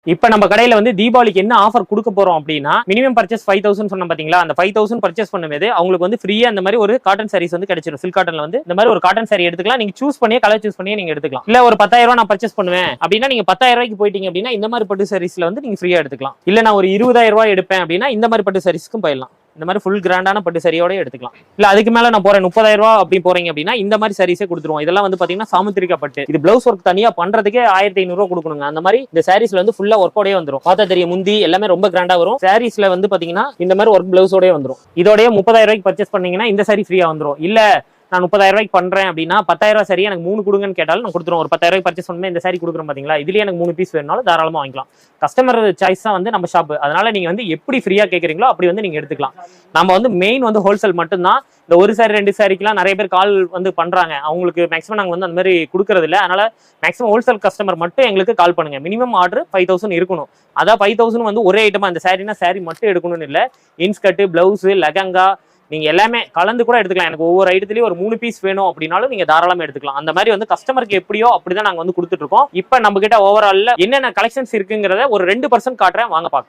இப்ப நம்ம கடையில வந்து தீபாவளிக்கு என்ன ஆஃபர் கொடுக்க போறோம் அப்படின்னா மினிமம் பர்ச்சேஸ் 5000 சொன்ன பாத்தீங்களா, அந்த 5000 பர்ச்சேஸ் பண்ணும்போது அவங்களுக்கு வந்து ஃப்ரீயா இந்த மாதிரி ஒரு காட்டன் சாரீஸ் வந்து கிடைச்சிடும். சில்க் காட்டன்ல வந்து இந்த மாதிரி ஒரு காட்டன் சாரி எடுத்துக்கலாம். நீங்க சூஸ் பண்ணியே கலர் சூஸ் பண்ணியே நீங்க எடுத்துக்கலாம். இல்ல ஒரு 10000 ரூபாய் நான் பர்ச்சேஸ் பண்ணுவேன் அப்படின்னா நீங்க 10000 ரூபாய்க்கு போயிட்டீங்க அப்படின்னா இந்த மாதிரி பட்டு சாரீஸ்ல வந்து நீங்க ஃப்ரீயா எடுத்துக்கலாம். இல்ல நான் ஒரு 20000 ரூபாய் எடுப்பேன் அப்படின்னா இந்த மாதிரி பட்டு சாரீஸ்க்கும் போயிடலாம். இந்த மாதிரி ஃபுல் கிராண்டான பட்டு சரியோட எடுத்துக்கலாம். இல்ல அதுக்கு மேல நான் போறேன் 30000 ரூபாய் அப்படி போறீங்க அப்படின்னா இந்த மாதிரி சாரீஸே கொடுத்துருவோம். இதெல்லாம் வந்து பாத்தீங்கன்னா சாமுத்திரிகா பட்டு. இது பிளவுஸ் ஒர்க் தனியா பண்றதுக்கே 1500 ரூபாய் கொடுக்கணுங்க. அந்த மாதிரி இந்த சாரீஸ்ல வந்து ஃபுல்லா ஒர்க்கோடயே வந்துரும். பார்த்தா தெரியும் முந்தி எல்லாமே ரொம்ப கிராண்டா வரும். சாரீஸ்ல வந்து பாத்தீங்கன்னா இந்த மாதிரி ஒர்க் பிளவுஸோடய வந்துரும். இதோடய 30000 ரூபாய்க்கு பர்ச்சேஸ் பண்ணீங்கன்னா இந்த சாரி ஃப்ரீயா வந்துரும். இல்ல நான் 30000 ரூபாய்க்கு பண்றேன் அப்படின்னா 10000 ரூபாய் சரி எனக்கு 3 கொடுங்கன்னு கேட்டாலும் நான் கொடுத்துருவோம். ஒரு 10000 ரூபாய் பர்ச்சேஸ் பண்ணி இந்த சாரி கொடுக்குறோம் பாத்தீங்களா, இதுலயே எனக்கு 3 பீஸ் வேணும்னாலும் தாராளமா வாங்கிக்கலாம். கஸ்டமர் சாய்ஸ் தான் வந்து நம்ம ஷாப். அதனால நீங்க வந்து எப்படி ஃப்ரீயா கேட்கறீங்களோ அப்படி வந்து நீங்க எடுத்துக்கலாம். நம்ம வந்து மெயின் வந்து ஹோல்சேல் மட்டும்தான். இந்த ஒரு சாரி 2 சாரிக்கெல்லாம் நிறைய பேர் கால் வந்து பண்றாங்க. அவங்களுக்கு மேக்ஸிமம் நாங்க வந்து அந்த மாதிரி கொடுக்கறது இல்லை. அதனால மேக்ஸிமம் ஹோல்சேல் கஸ்டமர் மட்டும் எங்களுக்கு கால் பண்ணுங்க. மினிமம் ஆர்டர் 5000 இருக்கணும். அதான் 5000 வந்து ஒரே ஐட்டமா இந்த சாரினா சாரி மட்டும் எடுக்கணும்னு இல்லை. இன்ஸ்கர்ட், பிளவுஸ், லெகங்கா நீங்க எல்லாமே கலந்து கூட எடுத்துக்கலாம். எனக்கு ஒவ்வொரு ஐட்டத்திலயும் ஒரு 3 பீஸ் வேணும் அப்படின்னாலும் நீங்க தாராளமா எடுத்துக்கலாம். அந்த மாதிரி வந்து கஸ்டமருக்கு எப்படியோ அப்படிதான் நாங்க வந்து கொடுத்துட்டு இருக்கோம். இப்ப நம்ம கிட்ட ஓவரால்ல என்னென்ன கலெக்ஷன்ஸ் இருக்குங்கிறத ஒரு 2% காட்டுறேன், வாங்க பார்க்கலாம்.